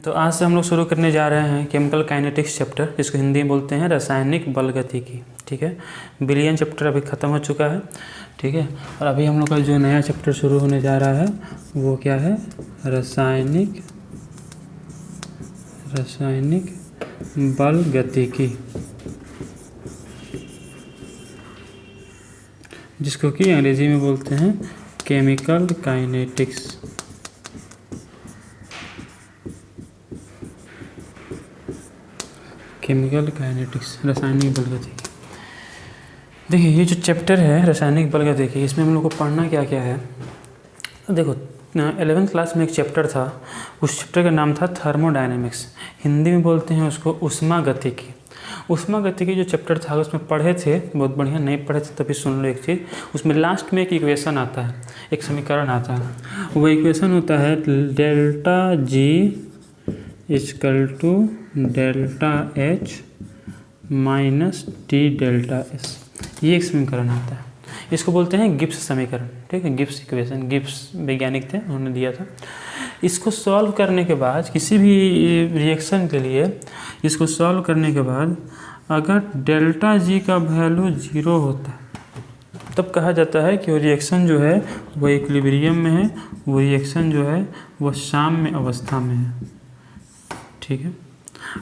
तो आज से हम लोग शुरू करने जा रहे हैं केमिकल काइनेटिक्स चैप्टर, जिसको हिंदी में बोलते हैं रासायनिक बल गतिकी। ठीक है, विलियन चैप्टर अभी ख़त्म हो चुका है। ठीक है, और अभी हम लोग का जो नया चैप्टर शुरू होने जा रहा है वो क्या है, रासायनिक बल गतिकी, जिसको कि अंग्रेजी में बोलते हैं केमिकल काइनेटिक्स। केमिकल काइनेटिक्स, रासायनिक बल गतिकी। देखिए ये जो चैप्टर है रासायनिक बल गतिकी, इसमें हम लोग को पढ़ना क्या क्या है। तो देखो 11th क्लास में एक चैप्टर था, उस चैप्टर का नाम था थर्मोडायनेमिक्स, हिंदी में बोलते हैं उसको उष्मा गतिकी। उष्मा गतिकी जो चैप्टर था उसमें पढ़े थे, बहुत बढ़िया, नहीं पढ़े थे तभी सुन लो एक चीज़। उसमें लास्ट में एक इक्वेशन आता है, एक समीकरण आता है, वो इक्वेशन होता है delta G equal to delta H minus T delta S, ये एक समीकरण आता है। इसको बोलते हैं गिब्स समीकरण। ठीक है, गिब्स इक्वेशन, गिब्स वैज्ञानिक थे, उन्होंने दिया था। इसको सॉल्व करने के बाद, किसी भी रिएक्शन के लिए इसको सॉल्व करने के बाद अगर डेल्टा जी का वैल्यू 0 होता है तब कहा जाता है कि वो रिएक्शन जो है वो इक्विलिब्रियम में है, वो रिएक्शन जो है वो साम्य अवस्था में है। ठीक है,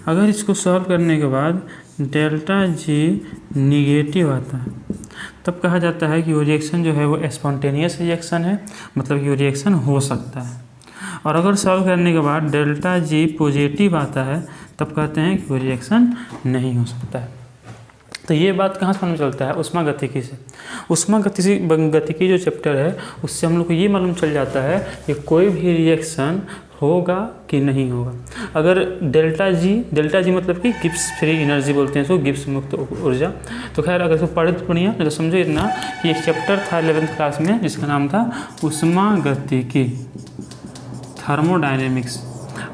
अगर इसको सॉल्व करने के बाद डेल्टा जी निगेटिव आता है तब कहा जाता है कि वो रिएक्शन जो है वो स्पॉन्टेनियस रिएक्शन है, मतलब कि वो रिएक्शन हो सकता है। और अगर सॉल्व करने के बाद डेल्टा जी पॉजिटिव आता है तब कहते हैं कि वो रिएक्शन नहीं हो सकता है। तो ये बात कहाँ से मालूम चलता है, उष्मा गतिकी से। उष्मा गतिकी जो चैप्टर है उससे हम लोग को ये मालूम चल जाता है कि कोई भी रिएक्शन होगा कि नहीं होगा। अगर डेल्टा जी मतलब कि गिब्स फ्री एनर्जी बोलते हैं इसको, गिब्स मुक्त ऊर्जा। तो खैर अगर इसको पढ़े तो बढ़िया, तो समझो इतना कि एक चैप्टर था 11th क्लास में जिसका नाम था उष्मा गतिकी, थर्मोडायनेमिक्स।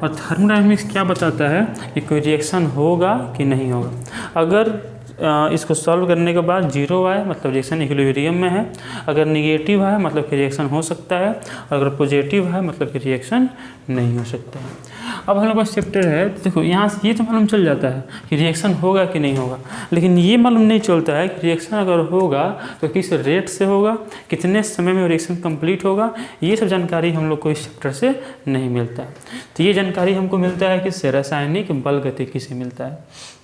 और थर्मोडायनेमिक्स क्या बताता है कि कोई रिएक्शन होगा कि नहीं होगा। अगर इसको सॉल्व करने के बाद 0 आए मतलब रिएक्शन इक्विलिब्रियम में है, अगर निगेटिव है मतलब कि रिएक्शन हो सकता है, अगर पॉजिटिव है मतलब कि रिएक्शन नहीं हो सकता है। अब हम लोग पास चैप्टर है, देखो यहाँ से ये तो मालूम चल जाता है कि रिएक्शन होगा कि नहीं होगा, लेकिन ये मालूम नहीं चलता है कि रिएक्शन अगर होगा तो किस रेट से होगा, कितने समय में रिएक्शन कंप्लीट होगा। ये सब जानकारी हम लोग को इस चैप्टर से नहीं मिलता है। तो ये जानकारी हमको मिलता है किससे, रासायनिक बल गतिकी से मिलता है।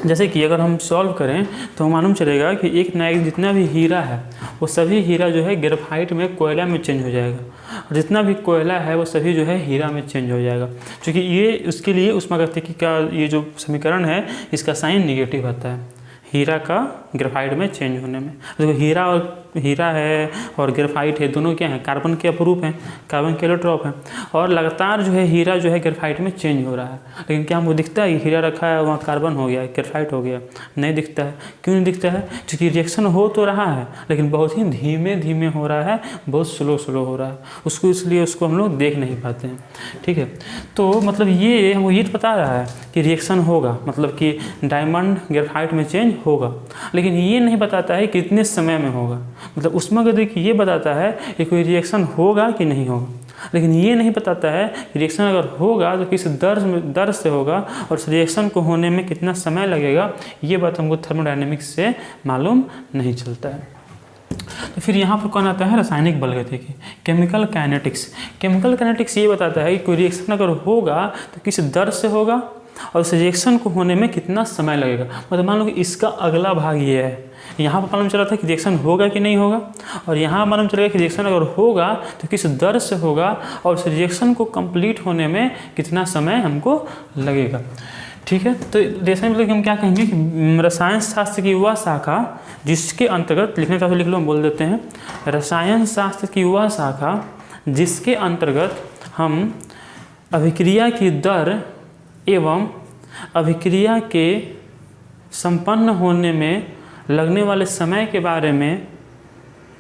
जैसे कि अगर हम सॉल्व करें तो मालूम चलेगा कि एक ना एक जितना भी हीरा है वो सभी हीरा जो है ग्रेफाइट में, कोयला में चेंज हो जाएगा, और जितना भी कोयला है वो सभी जो है हीरा में चेंज हो जाएगा। क्योंकि ये उसके लिए उष्मा गतिकी का ये जो समीकरण है इसका साइन निगेटिव आता है हीरा का ग्रेफाइट में चेंज होने में। देखो हीरा है और ग्रेफाइट है, दोनों क्या हैं, कार्बन के अपरूप हैं, कार्बन के एलोट्रॉप हैं, और लगातार जो है हीरा जो है ग्रेफाइट में चेंज हो रहा है। लेकिन क्या हमको दिखता है कि हीरा रखा है वहाँ कार्बन हो गया, ग्रेफाइट हो गया? नहीं दिखता है। क्यों नहीं दिखता है? क्योंकि रिएक्शन हो तो रहा है लेकिन बहुत ही धीमे धीमे हो रहा है, बहुत स्लो हो रहा है उसको, इसलिए उसको हम लोग देख नहीं पाते हैं। ठीक है, तो मतलब ये हमको ये बता रहा है कि रिएक्शन होगा, मतलब कि डायमंड ग्रेफाइट में चेंज होगा, लेकिन ये नहीं बताता है कितने समय में होगा। मतलब उष्मा गतिकी ये बताता है कि कोई रिएक्शन होगा कि नहीं होगा, लेकिन ये नहीं बताता है कि रिएक्शन अगर होगा तो किस दर से होगा और उस रिएक्शन को होने में कितना समय लगेगा। ये बात हमको थर्मोडायनेमिक्स से मालूम नहीं चलता है। तो फिर यहाँ पर कौन आता है, रासायनिक बल गतिकी, केमिकल काइनेटिक्स। केमिकल काइनेटिक्स ये बताता है कि कोई रिएक्शन अगर होगा तो किस दर से होगा और उस रिएक्शन को होने में कितना समय लगेगा। मतलब मान लो कि इसका अगला भाग ये है, यहाँ पर मालूम चला था कि रिएक्शन होगा कि नहीं होगा, और यहाँ मालूम चलेगा कि रिएक्शन अगर होगा तो किस दर से होगा और उस रिएक्शन को कंप्लीट होने में कितना समय हमको लगेगा। ठीक है, तो जैसे मतलब हम क्या कहेंगे कि रसायन शास्त्र की वह शाखा जिसके अंतर्गत, लिखने का तो लिख लो, हम बोल देते हैं रसायन शास्त्र की वह शाखा जिसके अंतर्गत हम अभिक्रिया की दर एवं अभिक्रिया के संपन्न होने में लगने वाले समय के बारे में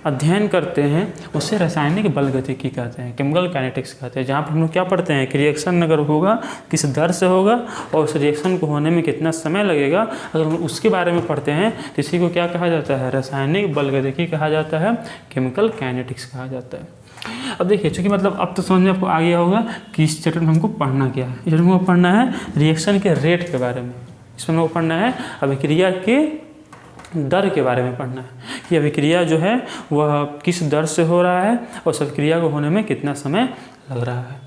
अध्ययन करते हैं, उसे रासायनिक बल गतिकी कहते हैं, केमिकल काइनेटिक्स कहते हैं। जहाँ पर हम लोग क्या पढ़ते हैं कि रिएक्शन अगर होगा किस दर से होगा और उस रिएक्शन को होने में कितना समय लगेगा, अगर हम उसके बारे में पढ़ते हैं तो इसी को क्या कहा जाता है, रासायनिक बल गतिकी कहा जाता है, केमिकल काइनेटिक्स कहा जाता है। अब देखिए, चूँकि मतलब अब तो समझ में आपको आ गया होगा कि इस चैप्टर में हमको पढ़ना क्या है। इस चैप्टर में हमको पढ़ना है रिएक्शन के रेट के बारे में, इसमें हमको पढ़ना है अभिक्रिया के दर के बारे में पढ़ना है कि अभिक्रिया जो है वह किस दर से हो रहा है और उस अभिक्रिया को होने में कितना समय लग रहा है।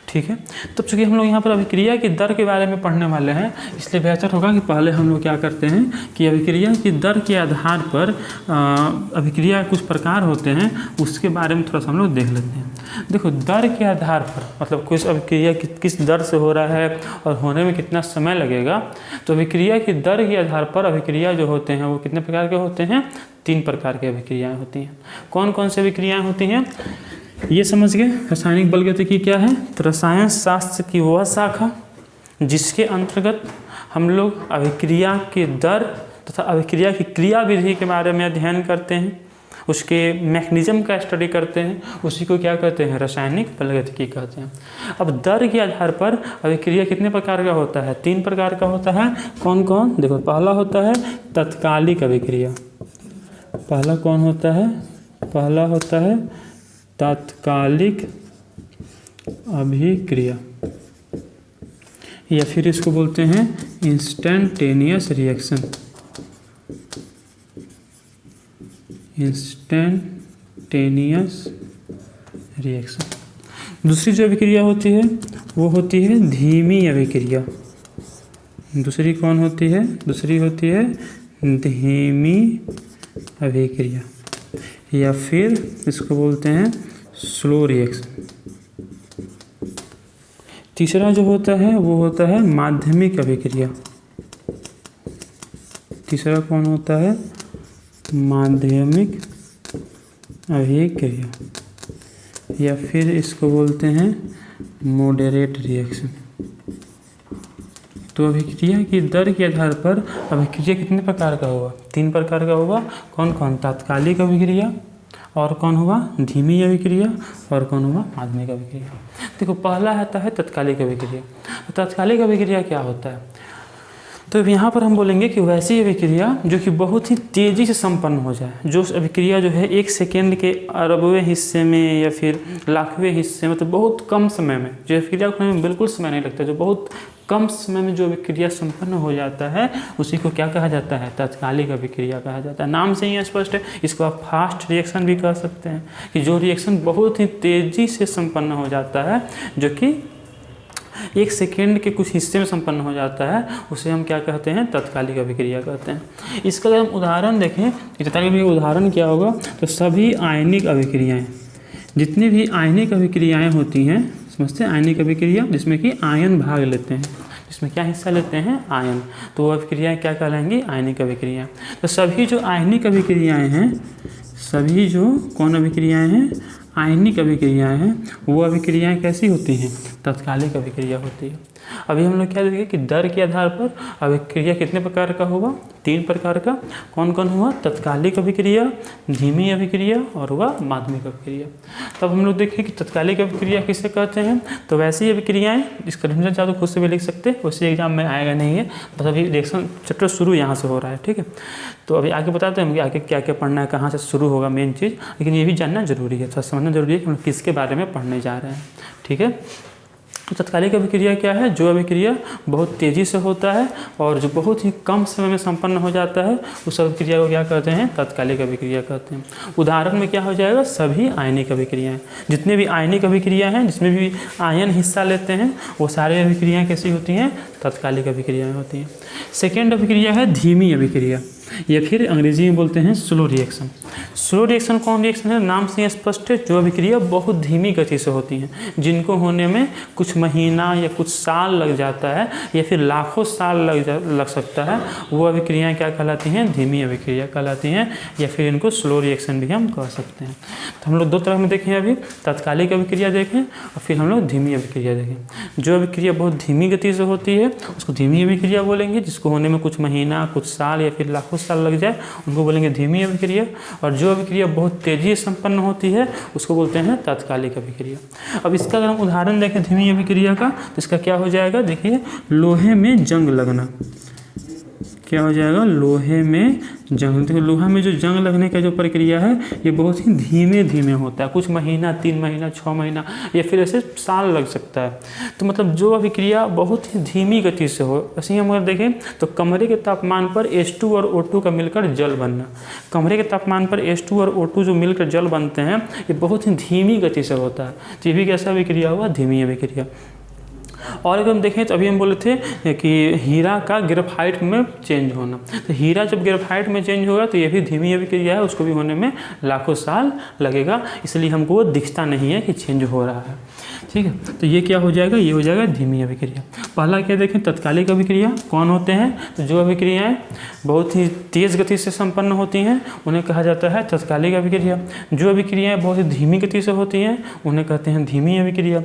ठीक है, तो चूँकि हम लोग यहाँ पर अभिक्रिया की दर के बारे में पढ़ने वाले हैं, इसलिए बेहतर होगा कि पहले हम लोग क्या करते हैं कि अभिक्रिया की दर के आधार पर अभिक्रिया कुछ प्रकार होते हैं, उसके बारे में थोड़ा सा हम लोग देख लेते हैं। देखो, दर के आधार पर मतलब कुछ अभिक्रिया किस दर से हो रहा है और होने में कितना समय लगेगा, तो अभिक्रिया की दर के आधार पर अभिक्रिया जो होते हैं वो कितने प्रकार के होते हैं? 3 प्रकार की अभिक्रियाएँ होती हैं। कौन कौन सी अभिक्रियाएँ होती हैं ये समझ गए। रासायनिक बलगतिकी क्या है? तो रसायन शास्त्र की वह शाखा जिसके अंतर्गत हम लोग अभिक्रिया के दर तथा अभिक्रिया की क्रियाविधि के बारे में अध्ययन करते हैं, उसके मैकेनिज्म का स्टडी करते हैं, उसी को क्या कहते हैं? रासायनिक बलगतिकी कहते हैं। अब दर के आधार पर अभिक्रिया कितने प्रकार का होता है? 3 प्रकार का होता है। कौन कौन? देखो, पहला होता है तत्कालिक अभिक्रिया। पहला कौन होता है? पहला होता है तात्कालिक अभिक्रिया, या फिर इसको बोलते हैं इंस्टेंटेनियस रिएक्शन। Instantaneous reaction. दूसरी जो अभिक्रिया होती है वो होती है धीमी अभिक्रिया। दूसरी कौन होती है? दूसरी होती है धीमी अभिक्रिया, या फिर इसको बोलते हैं स्लो रिएक्शन। तीसरा जो होता है वो होता है माध्यमिक अभिक्रिया। तीसरा कौन होता है? माध्यमिक अभिक्रिया, या फिर इसको बोलते हैं मॉडरेट रिएक्शन। तो अभिक्रिया की दर के आधार पर अभिक्रिया कितने प्रकार का होगा? 3 प्रकार का होगा। कौन कौन? तात्कालिक अभिक्रिया, और कौन हुआ? धीमी अभिक्रिया, और कौन हुआ? माध्यमिक अभिक्रिया। देखो, पहला आता है तत्कालिक अभिक्रिया। तो तात्कालिक अभिक्रिया क्या होता है? तो यहाँ पर हम बोलेंगे कि वैसी अभिक्रिया जो कि बहुत ही तेज़ी से संपन्न हो जाए, जो अभिक्रिया जो है 1 सेकेंड के अरबवें हिस्से में या फिर लाखवें हिस्से में, मतलब बहुत कम समय में, जो अभिक्रिया होने में बिल्कुल समय नहीं लगता, जो बहुत कम समय में जो अभिक्रिया संपन्न हो जाता है, उसी को क्या कहा जाता है? तात्कालिक अभिक्रिया कहा जाता है। नाम से ही स्पष्ट है। इसको आप फास्ट रिएक्शन भी कह सकते हैं कि जो रिएक्शन बहुत ही तेज़ी से संपन्न हो जाता है, जो कि 1 सेकेंड के कुछ हिस्से में संपन्न हो जाता है, उसे हम क्या कहते हैं? तात्कालिक अभिक्रिया कहते हैं। इसका अगर हम उदाहरण देखें कि तात्कालिक अभिक्रिया उदाहरण क्या होगा, तो सभी आयनिक अभिक्रियाएँ, जितनी भी आयनिक अभिक्रियाएँ होती हैं, समझते हैं आयनिक अभिक्रिया जिसमें कि आयन भाग लेते हैं, जिसमें क्या हिस्सा लेते हैं? आयन। तो वो अभिक्रियाएँ क्या कहलाएंगी? आयनिक अभिक्रियाएँ। तो सभी जो आयनिक अभिक्रियाएँ हैं, सभी जो कौन अभिक्रियाएँ हैं? आयनिक अभिक्रियाएँ हैं, वो अभिक्रियाएँ कैसी होती हैं? तात्कालिक अभिक्रिया होती है। अभी हम लोग क्या देखेंगे कि दर के आधार पर अभिक्रिया कितने प्रकार का होगा? 3 प्रकार का। कौन कौन हुआ? तत्कालिक अभिक्रिया, धीमी अभिक्रिया, और हुआ माध्यमिक अभिक्रिया। तब हम लोग देखें कि तत्कालिक अभिक्रिया किसे कहते हैं। तो वैसी अभिक्रियाएँ, इसका डिफिनेशन चाहे तो खुद से भी लिख सकते हैं, वैसे एग्जाम में आएगा नहीं है, बस अभी रिएक्शन चैप्टर शुरू यहाँ से हो रहा है। ठीक है, तो अभी आगे बताते हैं हम कि आगे क्या क्या पढ़ना है, कहाँ से शुरू होगा मेन चीज़, लेकिन ये भी जानना जरूरी है, थोड़ा समझना जरूरी है कि हम किसके बारे में पढ़ने जा रहे हैं। ठीक है, तो तात्कालिक अभिक्रिया क्या है? जो अभिक्रिया बहुत तेज़ी से होता है और जो बहुत ही कम समय में संपन्न हो जाता है, उस अभिक्रिया को क्या कहते हैं? तात्कालिक अभिक्रिया कहते हैं। उदाहरण में क्या हो जाएगा? सभी आयनिक अभिक्रियाएँ, जितने भी आयनिक अभिक्रियाएँ हैं, जिसमें भी आयन हिस्सा लेते हैं, वो सारे अभिक्रियाएँ कैसी होती हैं? तात्कालिक अभिक्रियाएँ होती हैं। सेकेंड अभिक्रिया है धीमी अभिक्रिया, या फिर अंग्रेजी में बोलते हैं स्लो रिएक्शन। स्लो रिएक्शन कौन रिएक्शन है? नाम से स्पष्ट है, जो अभिक्रिया बहुत धीमी गति से होती हैं, जिनको होने में कुछ महीना या कुछ साल लग जाता है, या फिर लाखों साल लग सकता है, वो अभिक्रियाएँ क्या कहलाती हैं? धीमी अभिक्रिया कहलाती हैं, या फिर इनको स्लो रिएक्शन भी हम कह सकते हैं। तो हम लोग 2 तरह में देखें, अभी तात्कालिक अभिक्रिया देखें और फिर हम लोग धीमी अभिक्रिया देखें। जो अभिक्रिया बहुत धीमी गति से होती है उसको धीमी अभिक्रिया बोलेंगे, जिसको होने में कुछ महीना, कुछ साल या फिर लाखों साल लग जाए, उनको बोलेंगे धीमी अभिक्रिया। और जो अभिक्रिया बहुत तेज़ी से संपन्न होती है उसको बोलते हैं तात्कालिक अभिक्रिया। अब इसका अगर हम उदाहरण देखें धीमी अभिक्रिया का, तो इसका क्या हो जाएगा? देखिए, लोहे में जंग लगना। क्या हो जाएगा? लोहे में जंग, देखो लोहा में जो जंग लगने का जो प्रक्रिया है ये बहुत ही धीमे धीमे होता है, कुछ महीना, 3 महीना, 6 महीना या फिर ऐसे साल लग सकता है। तो मतलब जो अभिक्रिया बहुत ही धीमी गति से हो, ऐसे ही हम अगर देखें तो कमरे के तापमान पर H2 और O2 का मिलकर जल बनना, कमरे के तापमान पर H2 और O2 जो मिलकर जल बनते हैं ये बहुत ही धीमी गति से होता है। तो ये भी कैसा अभिक्रिया हुआ? धीमी अभिक्रिया। और अगर हम देखें तो अभी हम बोले थे कि हीरा का ग्रेफाइट में चेंज होना, तो हीरा जब ग्रेफाइट में चेंज होगा तो ये भी धीमी अभिक्रिया है, उसको भी होने में लाखों साल लगेगा, इसलिए हमको वो दिखता नहीं है कि चेंज हो रहा है। ठीक है, तो ये क्या हो जाएगा? ये हो जाएगा धीमी अभिक्रिया। पहला क्या देखें? तत्कालिक अभिक्रिया। कौन होते हैं? तो जो अभिक्रियाएँ बहुत ही तेज़ गति से संपन्न होती हैं उन्हें कहा जाता है तत्कालिक अभिक्रिया। जो अभिक्रियाएँ बहुत ही धीमी गति से होती हैं उन्हें कहते हैं धीमी अभिक्रिया।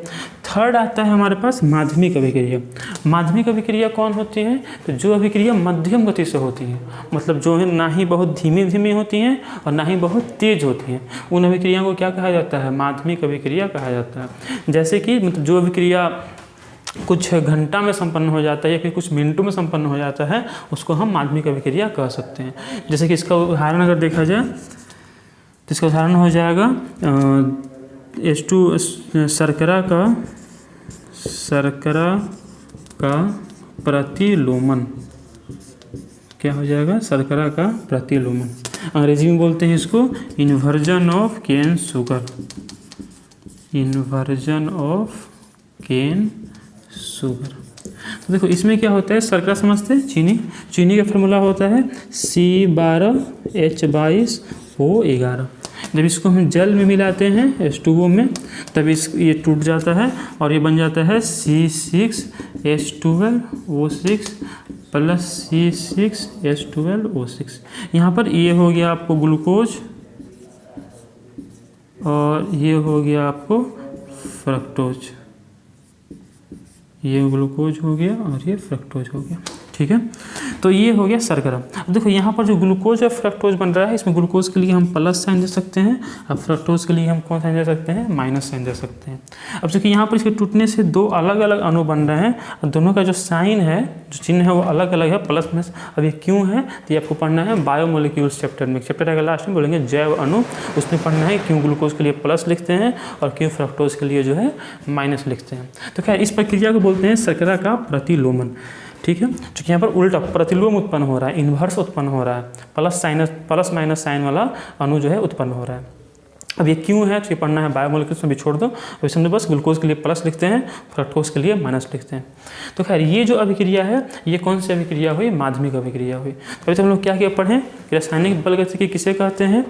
थर्ड आता है हमारे पास माध्यमिक अभिक्रिया। माध्यमिक अभिक्रिया कौन होती है? तो जो अभिक्रिया मध्यम गति से होती है, मतलब जो है ना ही बहुत धीमी धीमी होती हैं और ना ही बहुत तेज़ होती हैं, उन अभिक्रियाओं को क्या कहा जाता है? माध्यमिक अभिक्रिया कहा जाता है। जैसे कि मतलब जो अभिक्रिया कुछ घंटा में संपन्न हो जाता है या फिर कुछ मिनटों में संपन्न हो जाता है उसको हम माध्यमिक अभिक्रिया कह सकते हैं। जैसे कि इसका उदाहरण अगर देखा जाए तो इसका उदाहरण हो जाएगा H2 शर्करा का प्रतिलोमन। क्या हो जाएगा? शर्करा का प्रतिलोमन। अंग्रेजी में बोलते हैं इसको inversion of cane sugar, inversion of cane sugar. तो देखो इसमें क्या होता है? शर्करा समझते हैं, चीनी, चीनी का फार्मूला होता है C12H22O11। जब इसको हम जल में मिलाते हैं H2O में तब ये टूट जाता है और ये बन जाता है C6H12O6 प्लस C6H12O6। यहाँ पर ये हो गया आपको ग्लूकोज और ये हो गया आपको फ्रक्टोज, ये ग्लूकोज हो गया और ये फ्रक्टोज हो गया। ठीक है, तो ये हो गया शर्करा। अब देखो यहाँ पर जो ग्लूकोज और फ्रक्टोज बन रहा है इसमें ग्लूकोज के लिए हम प्लस साइन दे सकते हैं और फ्रक्टोज के लिए हम कौन साइन दे सकते हैं? माइनस साइन दे सकते हैं। अब देखिए यहाँ पर इसके टूटने से दो अलग अलग अणु बन रहे हैं और दोनों का जो साइन है, जो चिन्ह है वो अलग अलग है, प्लस माइनस। अब ये क्यों है? तो ये आपको पढ़ना है बायोमोलिक्यूल्स चैप्टर में। चैप्टर आगे लास्ट में बोलेंगे जैव अणु, उसमें पढ़ना है क्यों ग्लूकोज के लिए प्लस लिखते हैं और क्यों फ्रक्टोज के लिए जो है माइनस लिखते हैं। तो खैर इस प्रक्रिया को बोलते हैं शर्करा का प्रतिलोमन। ठीक है, क्योंकि यहाँ पर उल्टा प्रतिलोम उत्पन्न हो रहा है, इन्वर्स उत्पन्न हो रहा है, प्लस माइनस साइन वाला अणु जो है उत्पन्न हो रहा है। अब ये क्यों है तो ये पढ़ना है बायोमोलिक्यूल्स में भी छोड़ दो। अभी समझो बस ग्लूकोज के लिए प्लस लिखते हैं, फ्रक्टोज के लिए माइनस लिखते हैं। तो खैर ये जो अभिक्रिया है ये कौन सी अभिक्रिया हुई? माध्यमिक अभिक्रिया हुई। तो अभी तो हम लोग क्या पढ़ें कि रासायनिक बलगतिकी किसे कहते हैं?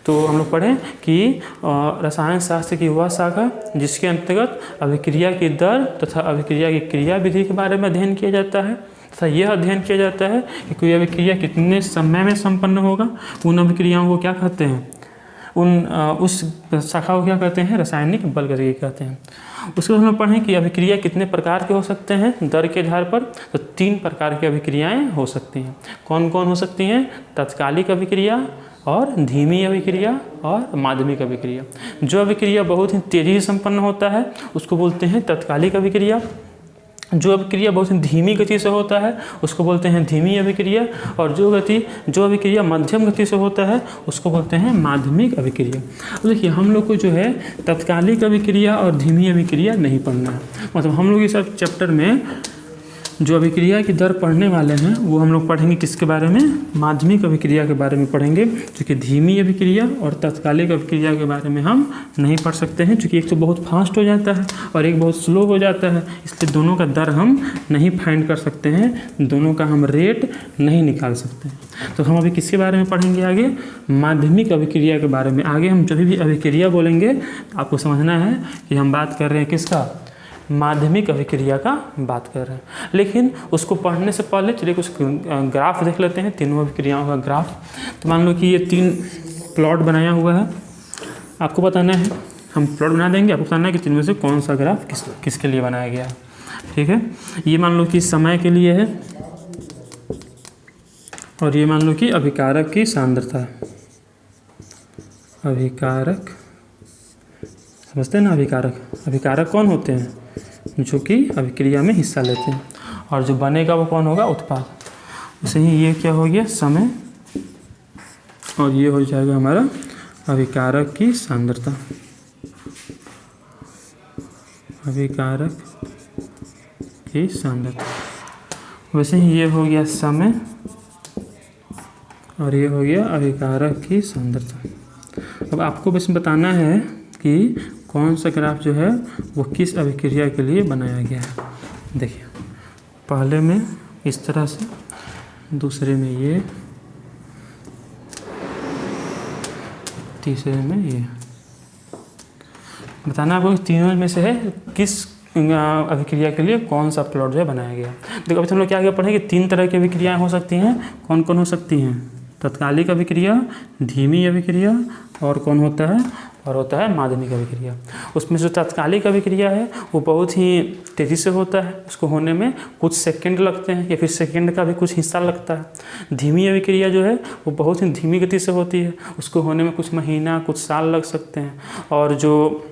तो हम लोग पढ़ें कि रसायन शास्त्र की वह शाखा जिसके अंतर्गत अभिक्रिया की दर तथा अभिक्रिया की क्रिया विधि के बारे में अध्ययन किया जाता है तथा यह अध्ययन किया जाता है कि कोई अभिक्रिया कितने समय में संपन्न होगा। उन अभिक्रियाओं को क्या कहते हैं? उस शाखा को क्या कहते हैं? रासायनिक बलगतिकी कहते हैं। उसके बाद हम पढ़ें कि अभिक्रिया कितने प्रकार के हो सकते हैं दर के आधार पर। तो 3 प्रकार की अभिक्रियाएँ हो सकती हैं। कौन कौन हो सकती हैं? तत्कालिक अभिक्रिया और धीमी अभिक्रिया और माध्यमिक अभिक्रिया। जो अभिक्रिया बहुत ही तेज़ी से संपन्न होता है उसको बोलते हैं तत्कालिक अभिक्रिया। जो अभिक्रिया बहुत ही धीमी गति से होता है उसको बोलते हैं धीमी अभिक्रिया। और जो अभिक्रिया मध्यम गति से होता है उसको बोलते हैं माध्यमिक अभिक्रिया। तो देखिए हम लोग को जो है तत्कालिक अभिक्रिया और धीमी अभिक्रिया नहीं पढ़ना है। मतलब हम लोग इस चैप्टर में जो अभिक्रिया की दर पढ़ने वाले हैं वो हम लोग पढ़ेंगे किसके बारे में? माध्यमिक अभिक्रिया के बारे में पढ़ेंगे, क्योंकि धीमी अभिक्रिया और तत्कालिक अभिक्रिया के बारे में हम नहीं पढ़ सकते हैं, क्योंकि एक तो बहुत फास्ट हो जाता है और एक बहुत स्लो हो जाता है, इसलिए दोनों का दर हम नहीं फाइंड कर सकते हैं, दोनों का हम रेट नहीं निकाल सकते हैं। तो हम अभी किसके बारे में पढ़ेंगे? आगे माध्यमिक अभिक्रिया के बारे में। आगे हम जब भी अभिक्रिया बोलेंगे आपको समझना है कि हम बात कर रहे हैं किसका? माध्यमिक अभिक्रिया का बात कर रहे हैं। लेकिन उसको पढ़ने से पहले चलिए कुछ ग्राफ देख लेते हैं, तीनों अभिक्रियाओं का ग्राफ। तो मान लो कि ये 3 प्लॉट बनाया हुआ है, आपको बताना है, हम प्लॉट बना देंगे, आपको बताना है कि 3 में से कौन सा ग्राफ किसके लिए बनाया गया है। ठीक है, ये मान लो कि समय के लिए है और ये मान लो कि अभिकारक की सांद्रता, अभिकारक समझते हैं ना? अभिकारक कौन होते हैं? जो कि अभिक्रिया में हिस्सा लेते हैं, और जो बनेगा वो कौन होगा? उत्पाद। वैसे ही ये क्या हो गया? समय और ये हो जाएगा हमारा अभिकारक की सांद्रता। अभिकारक की सांद्रता। वैसे ही ये हो गया समय और ये हो गया अभिकारक की सांद्रता। अब आपको बस बताना है कि कौन सा ग्राफ जो है वो किस अभिक्रिया के लिए बनाया गया है। देखिए, पहले में इस तरह से, दूसरे में ये, तीसरे में ये। बताना आपको तीनों में से है किस अभिक्रिया के लिए कौन सा प्लॉट जो है बनाया गया। देखो, अभी हम लोग क्या आगे पढ़ेंगे, 3 तरह की अभिक्रियाएं हो सकती हैं। कौन कौन हो सकती हैं? तत्कालिक अभिक्रिया, धीमी अभिक्रिया, और कौन होता है? और होता है माध्यमिक अभिक्रिया। उसमें जो तत्कालिक अभिक्रिया है वो बहुत ही तेज़ी से होता है, उसको होने में कुछ सेकंड लगते हैं या फिर सेकंड का भी कुछ हिस्सा लगता है। धीमी अभिक्रिया जो है वो बहुत ही धीमी गति से होती है, उसको होने में कुछ महीना, कुछ साल लग सकते हैं। और जो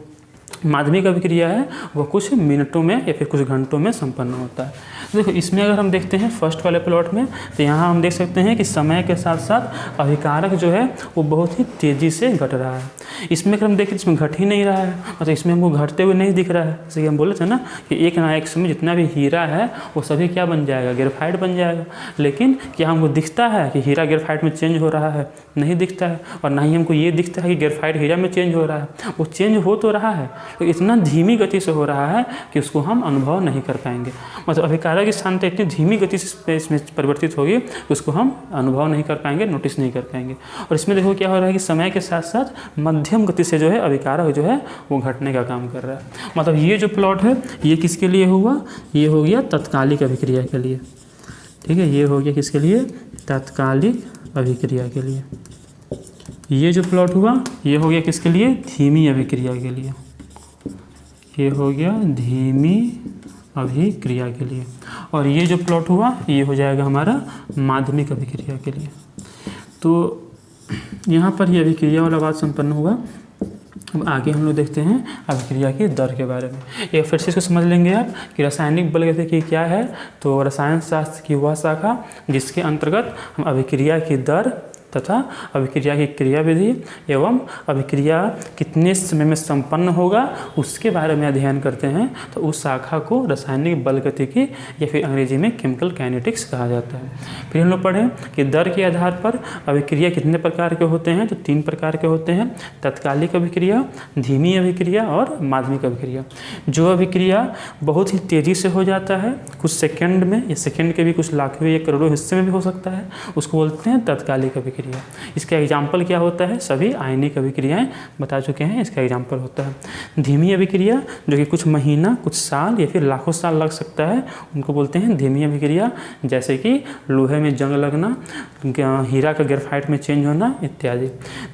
माध्यमिक अभिक्रिया है वो कुछ मिनटों में या फिर कुछ घंटों में संपन्न होता है। देखो, इसमें अगर हम देखते हैं फर्स्ट वाले प्लॉट में, तो यहाँ हम देख सकते हैं कि समय के साथ साथ अभिकारक जो है वो बहुत ही तेज़ी से घट रहा है। इसमें अगर हम देखें, इसमें घट ही नहीं रहा है, मतलब इसमें हमको घटते हुए नहीं दिख रहा है। जैसे कि हम बोले थे ना कि एक ना एक समय जितना भी हीरा है वो सभी क्या बन जाएगा? ग्रेफाइट बन जाएगा। लेकिन क्या हमको दिखता है कि हीरा ग्रेफाइट में चेंज हो रहा है? नहीं दिखता है। और ना ही हमको ये दिखता है कि ग्रेफाइट हीरा में चेंज हो रहा है। वो चेंज हो तो रहा है, तो इतना धीमी गति से हो रहा है कि उसको हम अनुभव नहीं कर पाएंगे। मतलब अभिकारक की सांद्रता इतनी धीमी गति से इसमें परिवर्तित होगी कि उसको हम अनुभव नहीं कर पाएंगे, नोटिस नहीं कर पाएंगे। और इसमें देखो क्या हो रहा है कि समय के साथ साथ मध्यम गति से जो है अभिकारक जो है वो घटने का काम कर रहा है। मतलब ये जो प्लॉट है ये किसके लिए हुआ? ये हो गया तत्कालिक अभिक्रिया के लिए। ठीक है, ये हो गया किसके लिए? तत्कालिक अभिक्रिया के लिए। ये जो प्लॉट हुआ ये हो गया किसके लिए? धीमी अभिक्रिया के लिए। ये हो गया धीमी अभिक्रिया के लिए। और ये जो प्लॉट हुआ ये हो जाएगा हमारा माध्यमिक अभिक्रिया के लिए। तो यहाँ पर ये अभिक्रिया वाला बात संपन्न हुआ। अब आगे हम लोग देखते हैं अभिक्रिया की दर के बारे में। एक फिर से इसको समझ लेंगे आप कि रासायनिक बलगतिकी क्या है। तो रसायन शास्त्र की वह शाखा जिसके अंतर्गत हम अभिक्रिया की दर तथा अभिक्रिया की क्रियाविधि एवं अभिक्रिया कितने समय में संपन्न होगा उसके बारे में अध्ययन करते हैं। तो उस शाखा को रासायनिक बलगतिकी या फिर अंग्रेजी में केमिकल काइनेटिक्स कहा जाता है। फिर हम लोग पढ़ें कि दर के आधार पर अभिक्रिया कितने प्रकार के होते हैं। तो 3 प्रकार के होते हैं, तत्कालिक अभिक्रिया, धीमी अभिक्रिया और माध्यमिक अभिक्रिया। जो अभिक्रिया बहुत ही तेज़ी से हो जाता है, कुछ सेकंड में या सेकंड के भी कुछ लाखों या करोड़ों हिस्से में भी हो सकता है, उसको बोलते हैं तत्कालिक अभिक्रिया। इसका एग्जाम्पल क्या होता है? सभी आयनिक अभिक्रियाएं बता चुके हैं, इसका एग्जाम्पल होता है धीमी अभिक्रिया जो कि कुछ महीना, कुछ साल या फिर लाखों साल लग सकता है, उनको बोलते हैं धीमी अभिक्रिया। जैसे कि लोहे में जंग लगना, हीरा का ग्रेफाइट में चेंज होना इत्यादि।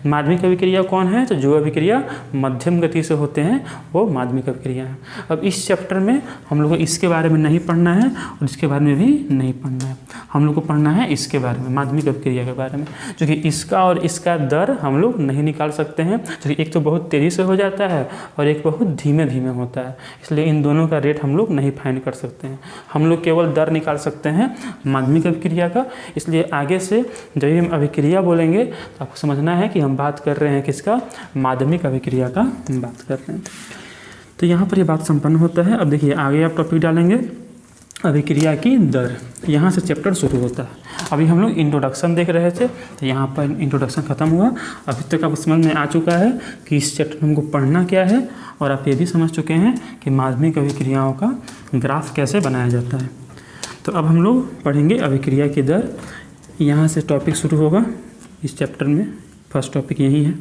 माध्यमिक अभिक्रिया कौन है? तो जो अभिक्रिया मध्यम गति से होते हैं वो माध्यमिक अभिक्रिया है। अब इस चैप्टर में हम लोग को इसके बारे में नहीं पढ़ना है और इसके बारे में भी नहीं पढ़ना है। हम लोग को पढ़ना है इसके बारे में, माध्यमिक अभिक्रिया के बारे में, जो कि इसका और इसका दर हम लोग नहीं निकाल सकते हैं। जो कि एक तो बहुत तेज़ी से हो जाता है और एक बहुत धीमे धीमे होता है, इसलिए इन दोनों का रेट हम लोग नहीं फाइंड कर सकते हैं। हम लोग केवल दर निकाल सकते हैं माध्यमिक अभिक्रिया का। इसलिए आगे से जब भी हम अभिक्रिया बोलेंगे तो आपको समझना है कि हम बात कर रहे हैं किसका? माध्यमिक अभिक्रिया का बात कर रहे हैं। तो यहाँ पर ये बात संपन्न होता है। अब देखिए आगे आप टॉपिक डालेंगे अभिक्रिया की दर। यहाँ से चैप्टर शुरू होता है। अभी हम लोग इंट्रोडक्शन देख रहे थे, तो यहाँ पर इंट्रोडक्शन ख़त्म हुआ। अभी तक आपको समझ में आ चुका है कि इस चैप्टर में हमको पढ़ना क्या है, और आप ये भी समझ चुके हैं कि माध्यमिक अभिक्रियाओं का ग्राफ कैसे बनाया जाता है। तो अब हम लोग पढ़ेंगे अभिक्रिया की दर। यहाँ से टॉपिक शुरू होगा इस चैप्टर में। फर्स्ट टॉपिक यही है,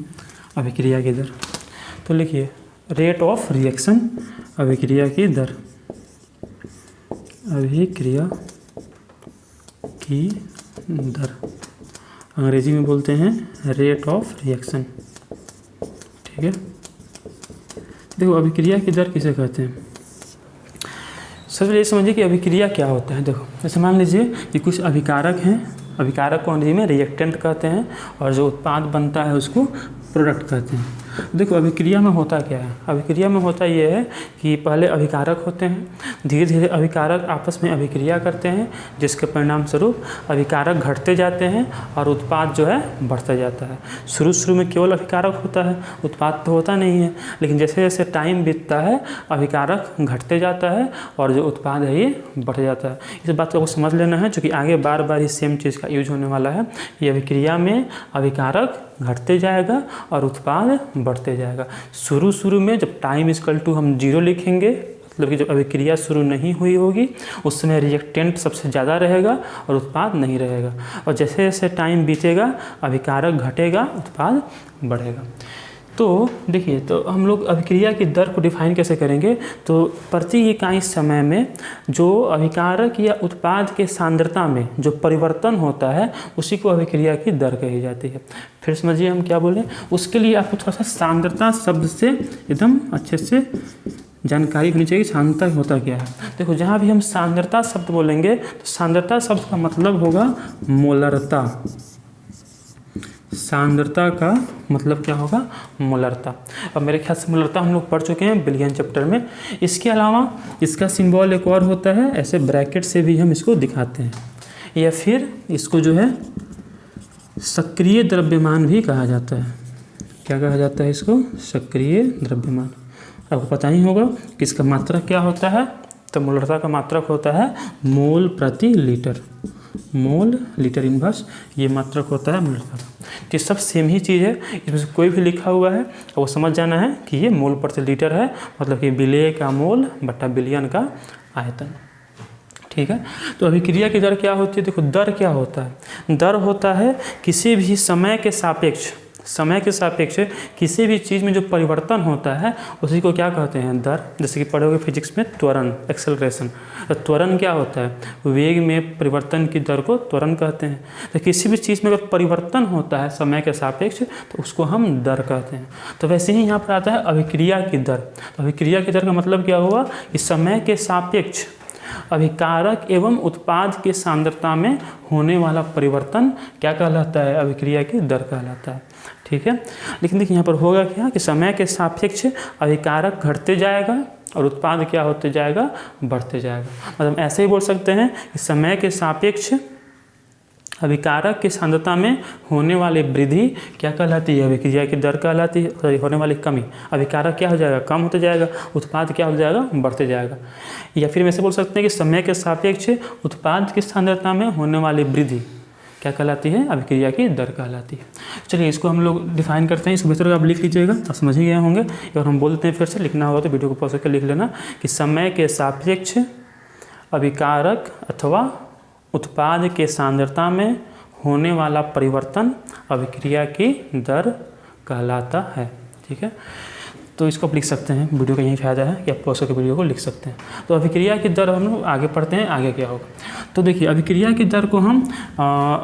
अभिक्रिया की दर। तो लिखिए रेट ऑफ रिएक्शन, अभिक्रिया की दर। अभिक्रिया की दर अंग्रेजी में बोलते हैं रेट ऑफ रिएक्शन। ठीक है, देखो अभिक्रिया की दर किसे कहते हैं? सबसे पहले समझिए कि अभिक्रिया क्या होता है। देखो जैसे मान लीजिए कि कुछ अभिकारक हैं, अभिकारक को अंग्रेजी में रिएक्टेंट कहते हैं, और जो उत्पाद बनता है उसको प्रोडक्ट कहते हैं। देखो अभिक्रिया में होता क्या है, अभिक्रिया में होता ये है कि पहले अभिकारक होते हैं, धीरे धीरे अभिकारक आपस में अभिक्रिया करते हैं, जिसके परिणाम स्वरूप अभिकारक घटते जाते हैं और उत्पाद जो है बढ़ता जाता है। शुरू में केवल अभिकारक होता है, उत्पाद तो होता नहीं है, लेकिन जैसे जैसे टाइम बीतता है अभिकारक घटते जाता है और जो उत्पाद है ये बढ़ जाता है। इस बात को आपको समझ लेना है, क्योंकि आगे बार बार इस सेम चीज़ का यूज होने वाला है। ये अभिक्रिया में अभिकारक घटते जाएगा और उत्पाद बढ़ते जाएगा। शुरू में जब टाइम इक्वल टू हम 0 लिखेंगे, मतलब कि जब अभिक्रिया शुरू नहीं हुई होगी उस समय रिएक्टेंट सबसे ज़्यादा रहेगा और उत्पाद नहीं रहेगा, और जैसे जैसे टाइम बीतेगा अभिकारक घटेगा, उत्पाद बढ़ेगा। तो देखिए, तो हम लोग अभिक्रिया की दर को डिफाइन कैसे करेंगे, तो प्रति इकाई समय में जो अभिकारक या उत्पाद के सांद्रता में जो परिवर्तन होता है उसी को अभिक्रिया की दर कही जाती है। फिर समझिए हम क्या बोलें, उसके लिए आपको थोड़ा सा सांद्रता शब्द से एकदम अच्छे से जानकारी होनी चाहिए। सांद्रता होता क्या है। देखो, जहाँ भी हम सांद्रता शब्द बोलेंगे तो सांद्रता शब्द का मतलब होगा मोलरता। सांद्रता का मतलब क्या होगा, मोलरता। अब मेरे ख्याल से मोलरता हम लोग पढ़ चुके हैं बिलियन चैप्टर में। इसके अलावा इसका सिंबल एक और होता है, ऐसे ब्रैकेट से भी हम इसको दिखाते हैं, या फिर इसको जो है सक्रिय द्रव्यमान भी कहा जाता है। क्या कहा जाता है इसको, सक्रिय द्रव्यमान। आपको पता ही होगा कि इसका मात्रक क्या होता है, तो मोलरता का मात्रक होता है मोल प्रति लीटर, मोल लीटर इनवर्स, ये मात्रक होता है मोलरता का। तो सब सेम ही चीज़ है, इसमें से कोई भी लिखा हुआ है तो वो समझ जाना है कि ये मोल प्रति लीटर है, मतलब कि विलेय का मोल बटा बिलियन का आयतन। ठीक है, तो अभिक्रिया की दर क्या होती है। देखो, दर क्या होता है, दर होता है किसी भी समय के सापेक्ष किसी भी चीज़ में जो परिवर्तन होता है उसी को क्या कहते हैं, दर। जैसे कि पढ़ोगे फिजिक्स में त्वरण, एक्सेलरेशन। तो त्वरण क्या होता है, वेग में परिवर्तन की दर को त्वरण कहते हैं। तो किसी भी चीज़ में अगर परिवर्तन होता है समय के सापेक्ष तो उसको हम दर कहते हैं। तो वैसे ही यहाँ पर आता है अभिक्रिया की दर। तो अभिक्रिया की दर का मतलब क्या हुआ कि समय के सापेक्ष अभिकारक एवं उत्पाद की सांद्रता में होने वाला परिवर्तन क्या कहलाता है, अभिक्रिया की दर कहलाता है। ठीक है, लेकिन देखिए यहाँ पर होगा क्या कि समय के सापेक्ष अभिकारक घटते जाएगा और उत्पाद क्या होते जाएगा, बढ़ते जाएगा। मतलब ऐसे ही बोल सकते हैं कि समय के सापेक्ष अभिकारक की सांद्रता में होने वाली वृद्धि क्या कहलाती है, अभिक्रिया की दर कहलाती है। होने वाली कमी, अभिकारक क्या हो जाएगा, कम होते जाएगा, उत्पाद क्या हो जाएगा, बढ़ते जाएगा। या फिर ऐसे बोल सकते हैं कि समय के सापेक्ष उत्पाद की सांद्रता में होने वाली वृद्धि क्या कहलाती है, अभिक्रिया की दर कहलाती है। चलिए इसको हम लोग डिफाइन करते हैं, इसको बेहतर आप लिख लीजिएगा, आप समझ ही गए होंगे। और हम बोलते हैं, फिर से लिखना होगा तो वीडियो को पॉज करके लिख लेना कि समय के सापेक्ष अभिकारक अथवा उत्पाद के सांद्रता में होने वाला परिवर्तन अभिक्रिया की दर कहलाता है। ठीक है, तो इसको आप लिख सकते हैं, वीडियो का यही फायदा है कि आप पॉज करके वीडियो को लिख सकते हैं। तो अभिक्रिया की दर हम लोग आगे पढ़ते हैं, आगे क्या होगा। तो देखिए, अभिक्रिया की दर को हम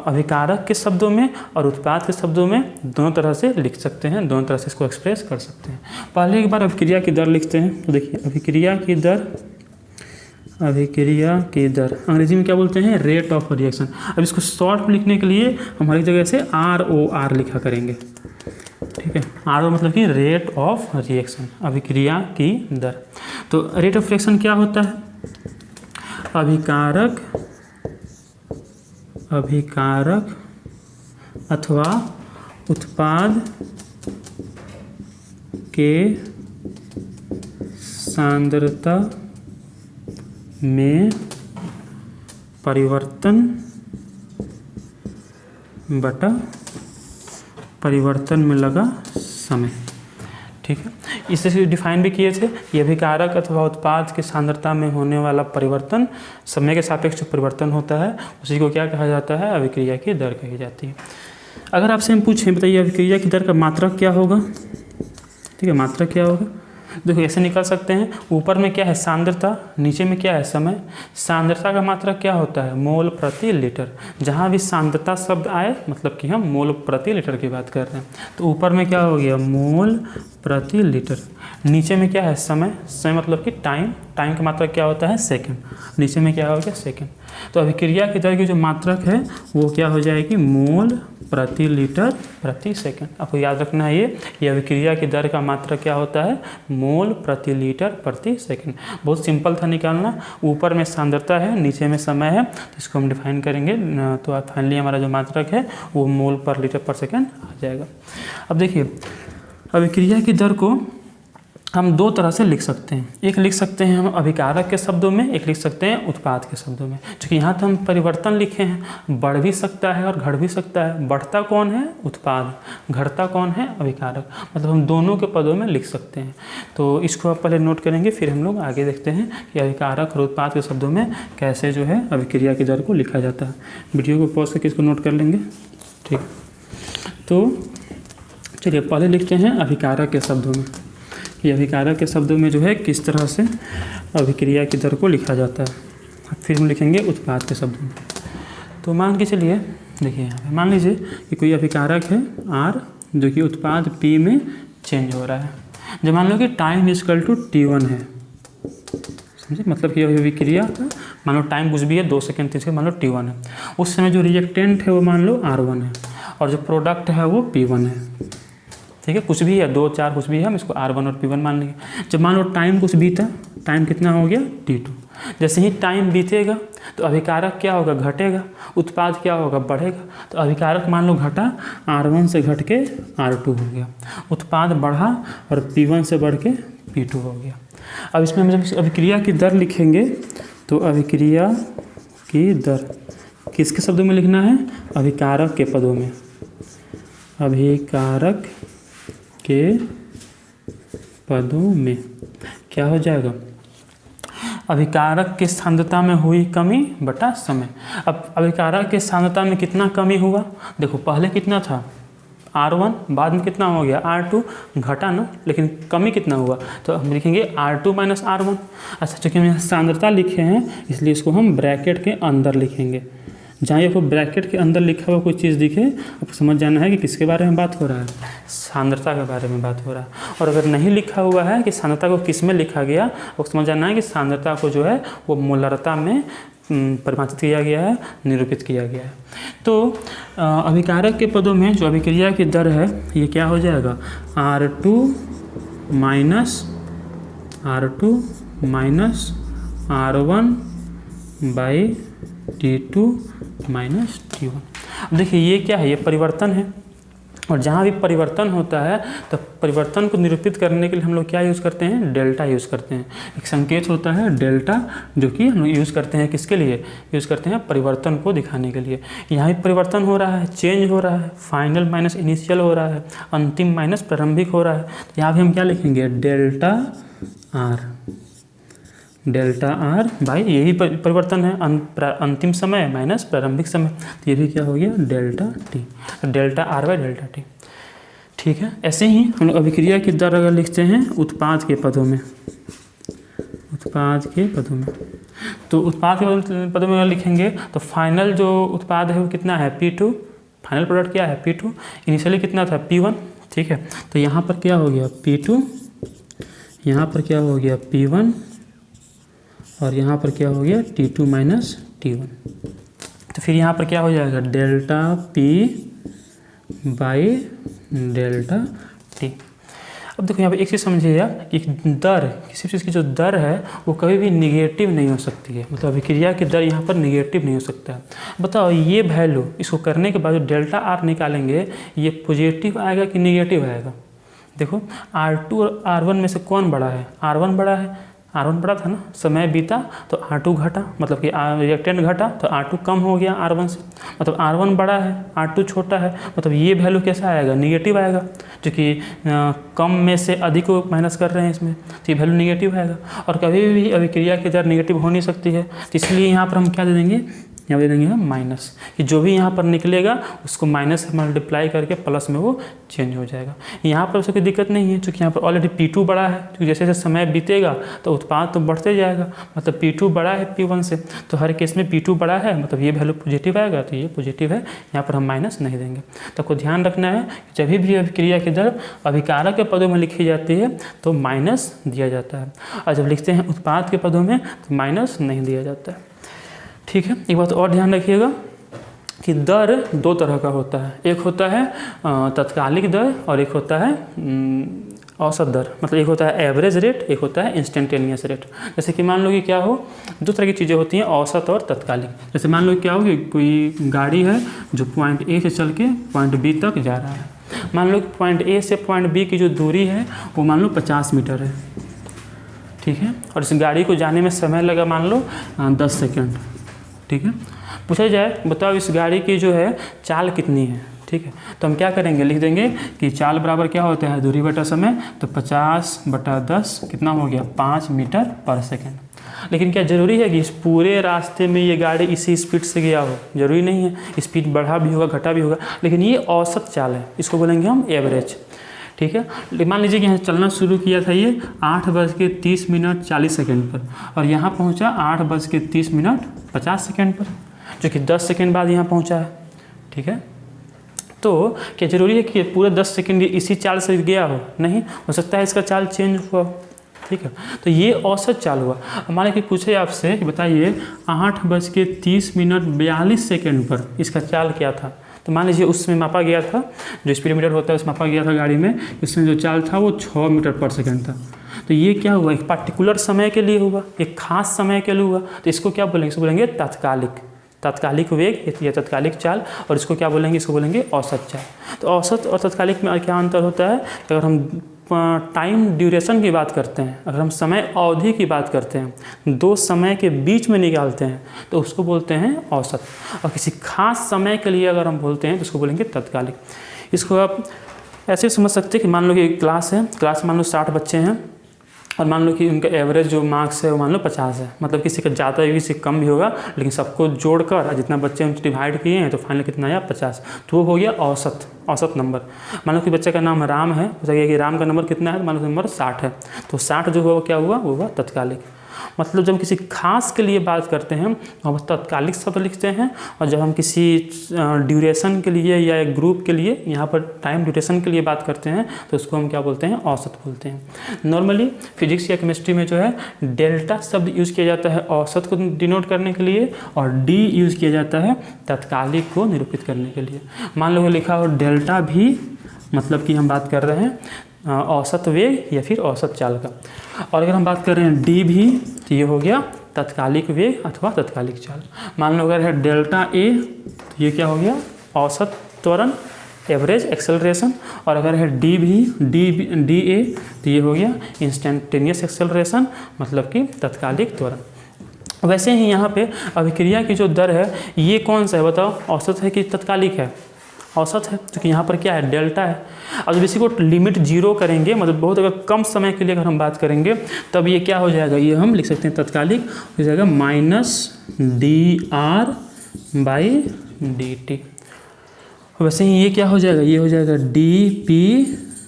अभिकारक के शब्दों में और उत्पाद के शब्दों में दोनों तरह से लिख सकते हैं, दोनों तरह से इसको एक्सप्रेस कर सकते हैं। पहले एक बार अभिक्रिया की दर लिखते हैं। तो देखिए, अभिक्रिया की दर अंग्रेजी में क्या बोलते हैं, रेट ऑफ रिएक्शन। अब इसको शॉर्ट में लिखने के लिए हम हर एक जगह से ROR लिखा करेंगे। ठीक है, RO मतलब कि रेट ऑफ रिएक्शन, अभिक्रिया की दर। तो रेट ऑफ रिएक्शन क्या होता है, अभिकारक अथवा उत्पाद के सांद्रता में परिवर्तन बटा परिवर्तन में लगा समय। ठीक है, इससे डिफाइन भी किए थे कि अभिकारक अथवा उत्पाद की सांद्रता में होने वाला परिवर्तन समय के सापेक्ष परिवर्तन होता है, उसी को क्या कहा जाता है, अभिक्रिया की दर कही जाती है। अगर आपसे हम पूछें, बताइए अभिक्रिया की दर का मात्रक क्या होगा। ठीक है, मात्रक क्या होगा, देखो ऐसे निकाल सकते हैं। ऊपर में क्या है, सांद्रता, नीचे में क्या है, समय। सांद्रता का मात्रक क्या होता है, मोल प्रति लीटर। जहाँ भी सांद्रता शब्द आए मतलब कि हम मोल प्रति लीटर की बात कर रहे हैं। तो ऊपर में क्या हो गया, मोल प्रति लीटर। नीचे में क्या है समय, समय मतलब कि टाइम, टाइम का मात्रक क्या होता है सेकंड, नीचे में क्या हो गया सेकंड। तो अभिक्रिया की दर की जो मात्रक है वो क्या हो जाएगी मोल प्रति लीटर प्रति सेकंड। आपको याद रखना है ये अभिक्रिया की दर का मात्रक क्या होता है मोल प्रति लीटर प्रति सेकंड। बहुत सिंपल था निकालना, ऊपर में सांद्रता है नीचे में समय है, तो इसको हम डिफाइन करेंगे तो फाइनली हमारा जो मात्रक है वो मोल पर लीटर पर सेकंड आ जाएगा। अब देखिए अभिक्रिया की दर को हम दो तरह से लिख सकते हैं, एक लिख सकते हैं हम अभिकारक के शब्दों में, एक लिख सकते हैं उत्पाद के शब्दों में। क्योंकि यहाँ तो हम परिवर्तन लिखे हैं, बढ़ भी सकता है और घट भी सकता है। बढ़ता कौन है उत्पाद, घटता कौन है अभिकारक, मतलब हम दोनों के पदों में लिख सकते हैं। तो इसको आप पहले नोट करेंगे, फिर हम लोग आगे देखते हैं कि अभिकारक और उत्पाद के शब्दों में कैसे जो है अभिक्रिया की दर को लिखा जाता है। वीडियो को पॉज करके इसको नोट कर लेंगे, ठीक। तो चलिए पहले लिखते हैं अभिकारक के शब्दों में, ये अभिकारक के शब्दों में जो है किस तरह से अभिक्रिया की दर को लिखा जाता है। फिर हम लिखेंगे उत्पाद के शब्दों में। तो मान के चलिए देखिए यहाँ पे मान लीजिए कि कोई अभिकारक है R जो कि उत्पाद P में चेंज हो रहा है। जब मान लो कि टाइम इक्वल टू T1 है, समझे, मतलब कि अभिक्रिया का मान लो टाइम कुछ भी है 2 सेकंड 3 सेकंड, मान लो T1 है, उस समय जो रिएक्टेंट है वो मान लो R1 है और जो प्रोडक्ट है वो P1 है, ठीक है। कुछ भी है 2 4 कुछ भी है, हम इसको R1 और P1 मान लेंगे। जब मान लो टाइम कुछ बीता, टाइम कितना हो गया T2, जैसे ही टाइम बीतेगा तो अभिकारक क्या होगा घटेगा, उत्पाद क्या होगा बढ़ेगा। तो अभिकारक मान लो घटा, R1 से घट के R2 हो गया, उत्पाद बढ़ा और P1 से बढ़ के P2 हो गया। अब इसमें हम जब अभिक्रिया की दर लिखेंगे तो अभिक्रिया की दर किसके शब्दों में लिखना है, अभिकारक के पदों में, अभिकारक के पदों में क्या हो जाएगा अभिकारक की सांद्रता में हुई कमी बटा समय। अब अभिकारक की सांद्रता में कितना कमी हुआ, देखो पहले कितना था R1, बाद में कितना हो गया R2, घटा ना, लेकिन कमी कितना हुआ, तो हम लिखेंगे R2 माइनस R1। अच्छा चूँकि हम यहाँ सांद्रता लिखे हैं इसलिए इसको हम ब्रैकेट के अंदर लिखेंगे। जहाँ आपको ब्रैकेट के अंदर लिखा हुआ कोई चीज़ दिखे आपको समझ जाना है कि किसके बारे में बात हो रहा है, सांद्रता के बारे में बात हो रहा है। और अगर नहीं लिखा हुआ है कि सांद्रता को किस में लिखा गया, आपको समझ जाना है कि सांद्रता को जो है वो मोलरता में परिभाषित किया गया है, निरूपित किया गया है। तो अभिकारक के पदों में जो अभिक्रिया की दर है ये क्या हो जाएगा R2 minus R1 by T2 minus T1। अब देखिए ये क्या है, ये परिवर्तन है, और जहाँ भी परिवर्तन होता है तो परिवर्तन को निरूपित करने के लिए हम लोग क्या यूज़ करते हैं, डेल्टा यूज़ करते हैं। एक संकेत होता है डेल्टा जो कि हम लोग यूज़ करते हैं किसके लिए, यूज़ करते हैं परिवर्तन को दिखाने के लिए। यहाँ भी परिवर्तन हो रहा है, चेंज हो रहा है, फाइनल माइनस इनिशियल हो रहा है, अंतिम माइनस प्रारंभिक हो रहा है। तो यहाँ भी हम क्या लिखेंगे डेल्टा R बाई यही परिवर्तन है, अंतिम समय माइनस प्रारंभिक समय, तो ये भी क्या हो गया delta T, delta R by delta T, ठीक है। ऐसे ही हम लोग अभिक्रिया की दर अगर लिखते हैं उत्पाद के पदों में, उत्पाद के पदों में, तो उत्पाद के पदों में अगर लिखेंगे तो फाइनल जो उत्पाद है वो कितना है P2, फाइनल प्रोडक्ट क्या है P2, इनिशियली कितना था P1, ठीक है। तो यहाँ पर क्या हो गया P2, यहाँ पर क्या हो गया P1 और यहाँ पर क्या हो गया T2 माइनस T1। तो फिर यहाँ पर क्या हो जाएगा delta P by delta T। अब देखो यहाँ पे एक चीज़ समझिएगा कि दर, किसी चीज़ की जो दर है वो कभी भी निगेटिव नहीं हो सकती है, मतलब अभिक्रिया की दर यहाँ पर निगेटिव नहीं हो सकता है। बताओ ये वैल्यू इसको करने के बाद जो डेल्टा R निकालेंगे ये पॉजिटिव आएगा कि निगेटिव आएगा। देखो R2 और R1 में से कौन बड़ा है, R1 बड़ा है, R1 बड़ा था ना, समय बीता तो R2 घटा, मतलब कि रिएक्टेंट घटा तो R2 कम हो गया R1 से, मतलब R1 बड़ा है R2 छोटा है, मतलब ये वैल्यू कैसा आएगा निगेटिव आएगा, क्योंकि कम में से अधिक को माइनस कर रहे हैं इसमें, तो ये वैल्यू निगेटिव आएगा। और कभी भी अभिक्रिया की दर निगेटिव हो नहीं सकती है, तो इसलिए यहाँ पर हम क्या दे देंगे यहाँ दे देंगे हम माइनस, कि जो भी यहाँ पर निकलेगा उसको माइनस से मल्टीप्लाई करके प्लस में वो चेंज हो जाएगा। यहाँ पर उसको कोई दिक्कत नहीं है, क्योंकि यहाँ पर ऑलरेडी P2 बड़ा है, क्योंकि जैसे जैसे समय बीतेगा तो उत्पाद तो बढ़ते जाएगा, मतलब P2 बड़ा है P1 से, तो हर केस में P2 बड़ा है मतलब ये वैल्यू पॉजिटिव आएगा, तो ये पॉजिटिव है, यहाँ पर हम माइनस नहीं देंगे। तो आपको ध्यान रखना है कि जब भी अभिक्रिया की दर अभिकारक के पदों में लिखी जाती है तो माइनस दिया जाता है, और जब लिखते हैं उत्पाद के पदों में तो माइनस नहीं दिया जाता है। ठीक है, एक बात और ध्यान रखिएगा कि दर दो तरह का होता है, एक होता है तत्कालिक दर और एक होता है औसत दर, मतलब एक होता है एवरेज रेट, एक होता है इंस्टेंटेनियस रेट। जैसे कि मान लो कि क्या हो, दो तरह की चीज़ें होती हैं, औसत और तत्कालिक। जैसे मान लो क्या हो कि कोई गाड़ी है जो पॉइंट A से चल के पॉइंट B तक जा रहा है, मान लो कि पॉइंट A से पॉइंट B की जो दूरी है वो मान लो 50 मीटर है, ठीक है, और इस गाड़ी को जाने में समय लगा मान लो 10 सेकेंड, ठीक है। पूछा जाए बताओ इस गाड़ी की जो है चाल कितनी है, ठीक है, तो हम क्या करेंगे, लिख देंगे कि चाल बराबर क्या होता है, दूरी बटा समय, तो 50/10 कितना हो गया, 5 मीटर पर सेकेंड। लेकिन क्या ज़रूरी है कि इस पूरे रास्ते में ये गाड़ी इसी स्पीड से गया हो, ज़रूरी नहीं है, स्पीड बढ़ा भी होगा घटा भी होगा, लेकिन ये औसत चाल है, इसको बोलेंगे हम एवरेज, ठीक है। मान लीजिए कि यहाँ चलना शुरू किया था ये 8:30:40 पर, और यहाँ पहुँचा 8:30:50 पर, जो कि 10 सेकेंड बाद यहाँ पहुँचा है, ठीक है। तो क्या ज़रूरी है कि पूरे 10 सेकेंड इसी चाल से गया हो, नहीं, हो सकता है इसका चाल चेंज हुआ हो, ठीक है। तो ये औसत चाल हुआ। मान लीजिए कि पूछे आपसे कि बताइए 8:30:42 पर इसका चाल क्या था, तो मान लीजिए उसमें मापा गया था, जो स्पीडोमीटर होता है उसमें मापा गया था गाड़ी में, उसमें जो चाल था वो 6 मीटर पर सेकेंड था। तो ये क्या हुआ, एक पार्टिकुलर समय के लिए हुआ, एक खास समय के लिए हुआ, तो इसको क्या बोलेंगे, इसको बोलेंगे तात्कालिक वेग या तात्कालिक चाल, और इसको क्या बोलेंगे, इसको बोलेंगे औसत चाल। तो औसत और तात्कालिक में क्या अंतर होता है, अगर हम टाइम ड्यूरेशन की बात करते हैं, अगर हम समय अवधि की बात करते हैं, दो समय के बीच में निकालते हैं तो उसको बोलते हैं औसत, और किसी खास समय के लिए अगर हम बोलते हैं तो उसको बोलेंगे तात्कालिक। इसको आप ऐसे समझ सकते हैं कि मान लो कि क्लास है, क्लास मान लो 60 बच्चे हैं, और मान लो कि उनका एवरेज जो मार्क्स है वो मान लो 50 है, मतलब किसी का ज़्यादा भी किसी कम भी होगा, लेकिन सबको जोड़कर जितना बच्चे उनसे डिवाइड किए हैं तो फाइनल कितना आया 50, तो वो हो गया औसत नंबर। मान लो कि बच्चे का नाम राम है, हो गया कि राम का नंबर कितना है, मान लो नंबर 60 है, तो 60 जो हुआ क्या हुआ, वो हुआ तात्कालिक। मतलब जब किसी खास के लिए बात करते हैं तो हम तात्कालिक शब्द लिखते हैं, और जब हम किसी ड्यूरेशन के लिए या एक ग्रुप के लिए यहाँ पर टाइम ड्यूरेशन के लिए बात करते हैं तो उसको हम क्या बोलते हैं, औसत बोलते हैं। नॉर्मली फिजिक्स या केमिस्ट्री में जो है डेल्टा शब्द यूज़ किया जाता है औसत को डिनोट करने के लिए, और डी यूज़ किया जाता है तात्कालिक को निरूपित करने के लिए। मान लो लिखा हो डेल्टा भी, मतलब कि हम बात कर रहे हैं औसत वेग या फिर औसत चाल का, और अगर हम बात कर रहे हैं डी भी, तो ये हो गया तात्कालिक वेग अथवा तात्कालिक चाल। मान लो अगर है डेल्टा ए, तो ये क्या हो गया, औसत त्वरण एवरेज एक्सेलरेशन, और अगर है डी भी डी ए, तो ये हो गया इंस्टेंटेनियस एक्सेलरेशन, मतलब कि तात्कालिक त्वरण। वैसे ही यहाँ पे अभिक्रिया की जो दर है ये कौन सा है बताओ, औसत है कि तात्कालिक है, औसत है, क्योंकि यहाँ पर क्या है, डेल्टा है। अब जब इसी को लिमिट 0 करेंगे, मतलब बहुत अगर कम समय के लिए अगर हम बात करेंगे, तब ये क्या हो जाएगा, ये हम लिख सकते हैं तात्कालिक हो जाएगा -dr/dt। वैसे ही ये क्या हो जाएगा, ये हो जाएगा dp/dt।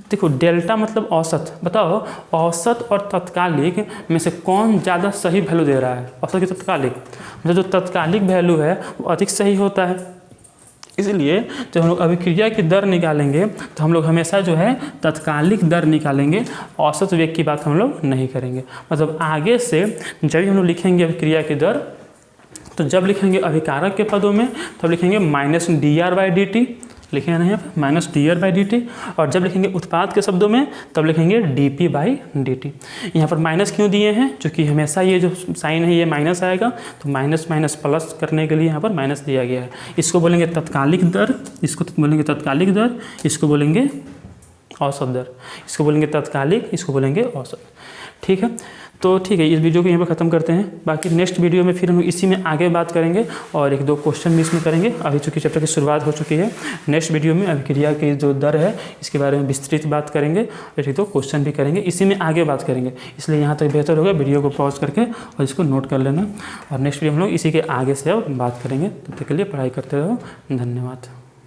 देखो डेल्टा मतलब औसत, बताओ औसत और तात्कालिक में से कौन ज़्यादा सही वैल्यू दे रहा है, औसत की तात्कालिक, मतलब जो तात्कालिक वैल्यू है वो अधिक सही होता है। इसलिए जब हम लोग अभिक्रिया की दर निकालेंगे तो हम लोग हमेशा जो है तात्कालिक दर निकालेंगे, औसत वेग की बात हम लोग नहीं करेंगे। मतलब आगे से जब भी हम लोग लिखेंगे अभिक्रिया की दर, तो जब लिखेंगे अभिकारक के पदों में तब लिखेंगे -dr/dt, लिखेंगे नहीं यहाँ -dr/dt, और जब लिखेंगे उत्पाद के शब्दों में तब लिखेंगे dp/dt। यहाँ पर माइनस क्यों दिए हैं, क्योंकि हमेशा ये जो साइन है ये माइनस आएगा, तो माइनस प्लस करने के लिए यहाँ पर माइनस दिया गया है। इसको बोलेंगे तात्कालिक दर, इसको बोलेंगे तात्कालिक दर, इसको बोलेंगे औसत दर, इसको बोलेंगे तात्कालिक, इसको बोलेंगे औसत। ठीक है। तो ठीक है, इस वीडियो को यहाँ पे ख़त्म करते हैं। बाकी नेक्स्ट वीडियो में फिर हम इसी में आगे बात करेंगे और 1-2 क्वेश्चन भी इसमें करेंगे। अभी चूँकि चैप्टर की शुरुआत हो चुकी है, नेक्स्ट वीडियो में अभिक्रिया की जो दर है इसके बारे में विस्तृत बात करेंगे और 1-2 क्वेश्चन भी करेंगे, इसी में आगे बात करेंगे। इसलिए यहाँ तक बेहतर होगा वीडियो को पॉज करके और इसको नोट कर लेना, और नेक्स्ट वीडियो हम लोग इसी के आगे से अब बात करेंगे। तब तक के लिए पढ़ाई करते रहो। धन्यवाद।